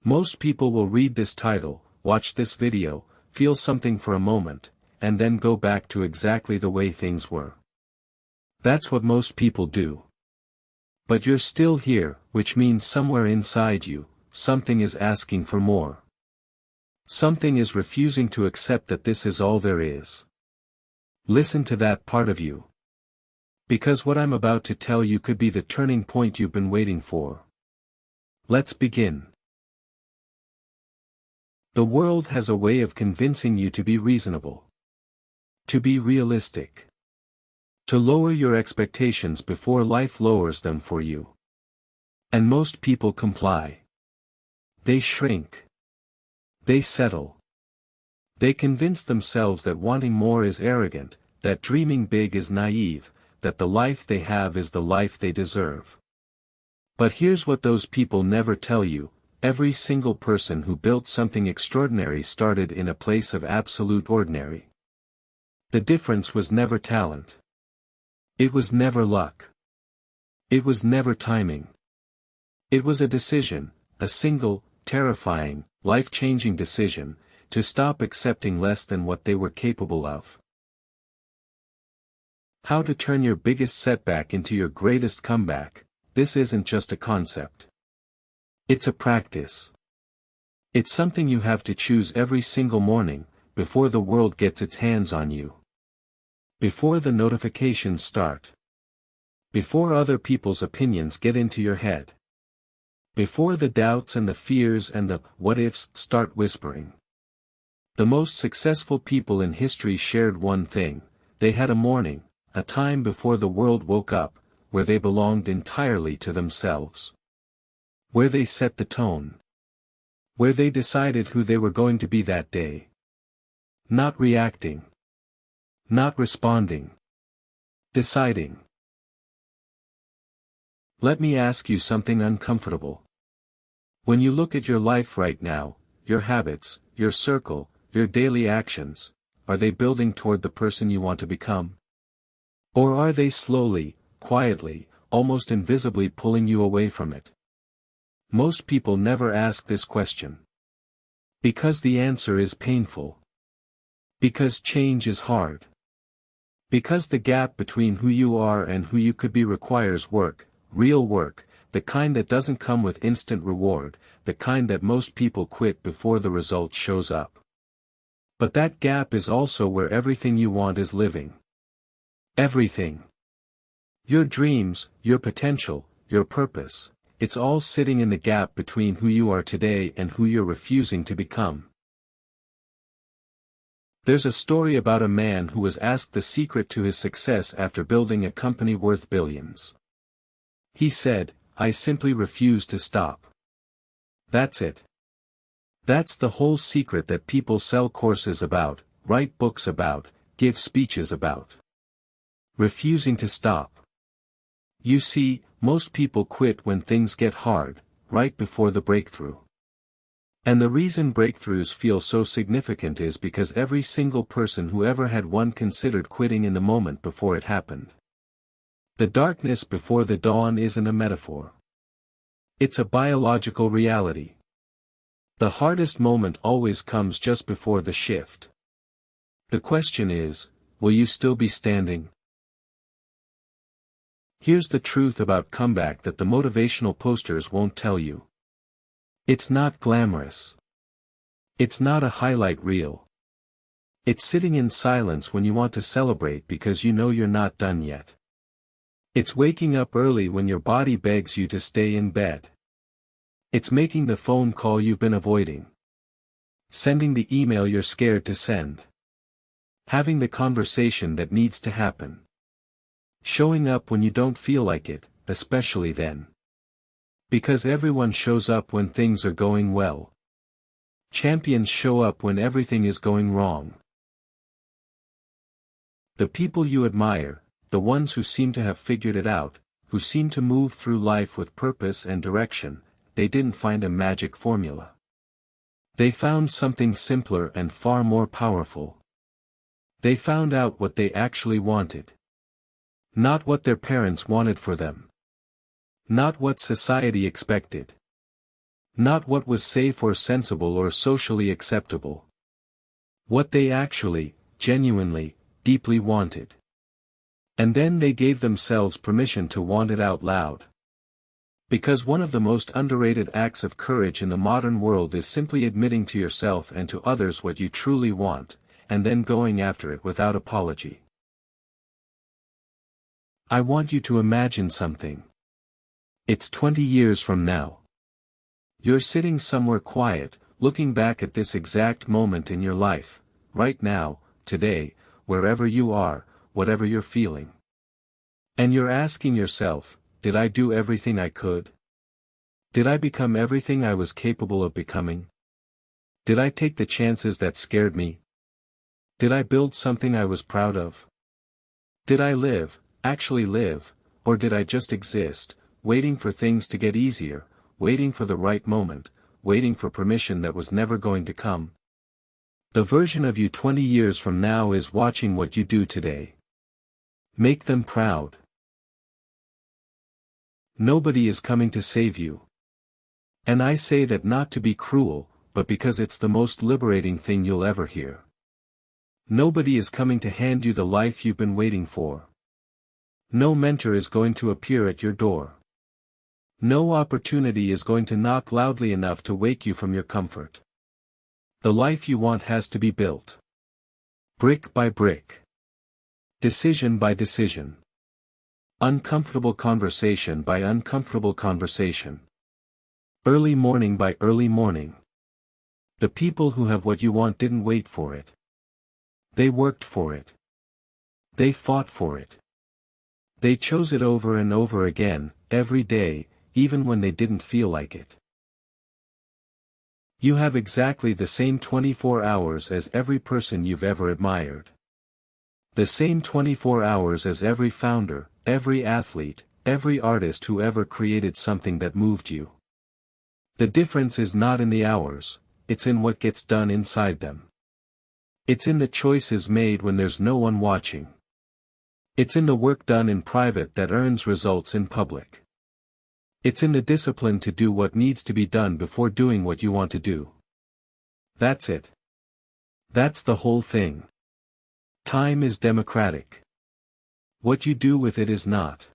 Most people will read this title, watch this video, feel something for a moment, and then go back to exactly the way things were. That's what most people do. But you're still here, which means somewhere inside you, something is asking for more. Something is refusing to accept that this is all there is. Listen to that part of you. Because what I'm about to tell you could be the turning point you've been waiting for. Let's begin. The world has a way of convincing you to be reasonable. To be realistic. To lower your expectations before life lowers them for you. And most people comply. They shrink. They settle. They convince themselves that wanting more is arrogant, that dreaming big is naive, that the life they have is the life they deserve. But here's what those people never tell you: every single person who built something extraordinary started in a place of absolute ordinary. The difference was never talent. It was never luck. It was never timing. It was a decision, a single, terrifying, life-changing decision, to stop accepting less than what they were capable of. How to turn your biggest setback into your greatest comeback. This isn't just a concept. It's a practice. It's something you have to choose every single morning, before the world gets its hands on you. Before the notifications start. Before other people's opinions get into your head. Before the doubts and the fears and the what-ifs start whispering. The most successful people in history shared one thing: they had a morning, a time before the world woke up, where they belonged entirely to themselves. Where they set the tone. Where they decided who they were going to be that day. Not reacting. Not responding. Deciding. Let me ask you something uncomfortable. When you look at your life right now, your habits, your circle, your daily actions, are they building toward the person you want to become? Or are they slowly, quietly, almost invisibly pulling you away from it? Most people never ask this question. Because the answer is painful. Because change is hard. Because the gap between who you are and who you could be requires work, real work, the kind that doesn't come with instant reward, the kind that most people quit before the result shows up. But that gap is also where everything you want is living. Everything. Your dreams, your potential, your purpose, it's all sitting in the gap between who you are today and who you're refusing to become. There's a story about a man who was asked the secret to his success after building a company worth billions. He said, "I simply refuse to stop." That's it. That's the whole secret that people sell courses about, write books about, give speeches about. Refusing to stop. You see, most people quit when things get hard, right before the breakthrough. And the reason breakthroughs feel so significant is because every single person who ever had one considered quitting in the moment before it happened. The darkness before the dawn isn't a metaphor. It's a biological reality. The hardest moment always comes just before the shift. The question is, will you still be standing? Here's the truth about comeback that the motivational posters won't tell you. It's not glamorous. It's not a highlight reel. It's sitting in silence when you want to celebrate because you know you're not done yet. It's waking up early when your body begs you to stay in bed. It's making the phone call you've been avoiding. Sending the email you're scared to send. Having the conversation that needs to happen. Showing up when you don't feel like it, especially then. Because everyone shows up when things are going well. Champions show up when everything is going wrong. The people you admire, the ones who seem to have figured it out, who seem to move through life with purpose and direction, they didn't find a magic formula. They found something simpler and far more powerful. They found out what they actually wanted. Not what their parents wanted for them. Not what society expected. Not what was safe or sensible or socially acceptable. What they actually, genuinely, deeply wanted. And then they gave themselves permission to want it out loud. Because one of the most underrated acts of courage in the modern world is simply admitting to yourself and to others what you truly want, and then going after it without apology. I want you to imagine something. It's 20 years from now. You're sitting somewhere quiet, looking back at this exact moment in your life, right now, today, wherever you are, whatever you're feeling. And you're asking yourself, did I do everything I could? Did I become everything I was capable of becoming? Did I take the chances that scared me? Did I build something I was proud of? Did I live, actually live, or did I just exist, waiting for things to get easier, waiting for the right moment, waiting for permission that was never going to come? The version of you 20 years from now is watching what you do today. Make them proud. Nobody is coming to save you. And I say that not to be cruel, but because it's the most liberating thing you'll ever hear. Nobody is coming to hand you the life you've been waiting for. No mentor is going to appear at your door. No opportunity is going to knock loudly enough to wake you from your comfort. The life you want has to be built. Brick by brick. Decision by decision. Uncomfortable conversation by uncomfortable conversation. Early morning by early morning. The people who have what you want didn't wait for it. They worked for it. They fought for it. They chose it over and over again, every day, even when they didn't feel like it. You have exactly the same 24 hours as every person you've ever admired. The same 24 hours as every founder, every athlete, every artist who ever created something that moved you. The difference is not in the hours, it's in what gets done inside them. It's in the choices made when there's no one watching. It's in the work done in private that earns results in public. It's in the discipline to do what needs to be done before doing what you want to do. That's it. That's the whole thing. Time is democratic. What you do with it is not.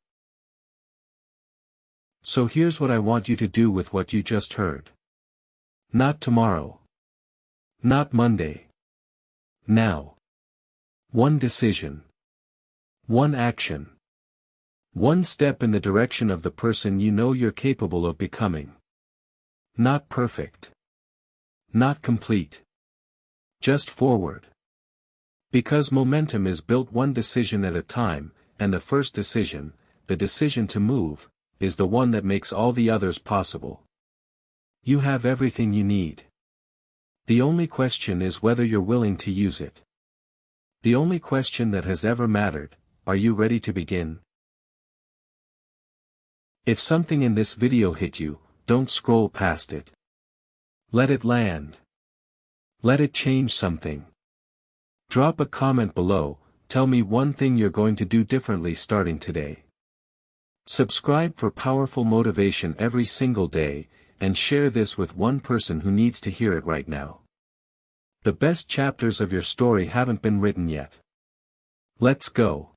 So here's what I want you to do with what you just heard. Not tomorrow. Not Monday. Now. One decision. One action. One step in the direction of the person you know you're capable of becoming. Not perfect. Not complete. Just forward. Because momentum is built one decision at a time, and the first decision, the decision to move, is the one that makes all the others possible. You have everything you need. The only question is whether you're willing to use it. The only question that has ever mattered, are you ready to begin? If something in this video hit you, don't scroll past it. Let it land. Let it change something. Drop a comment below, tell me one thing you're going to do differently starting today. Subscribe for powerful motivation every single day, and share this with one person who needs to hear it right now. The best chapters of your story haven't been written yet. Let's go.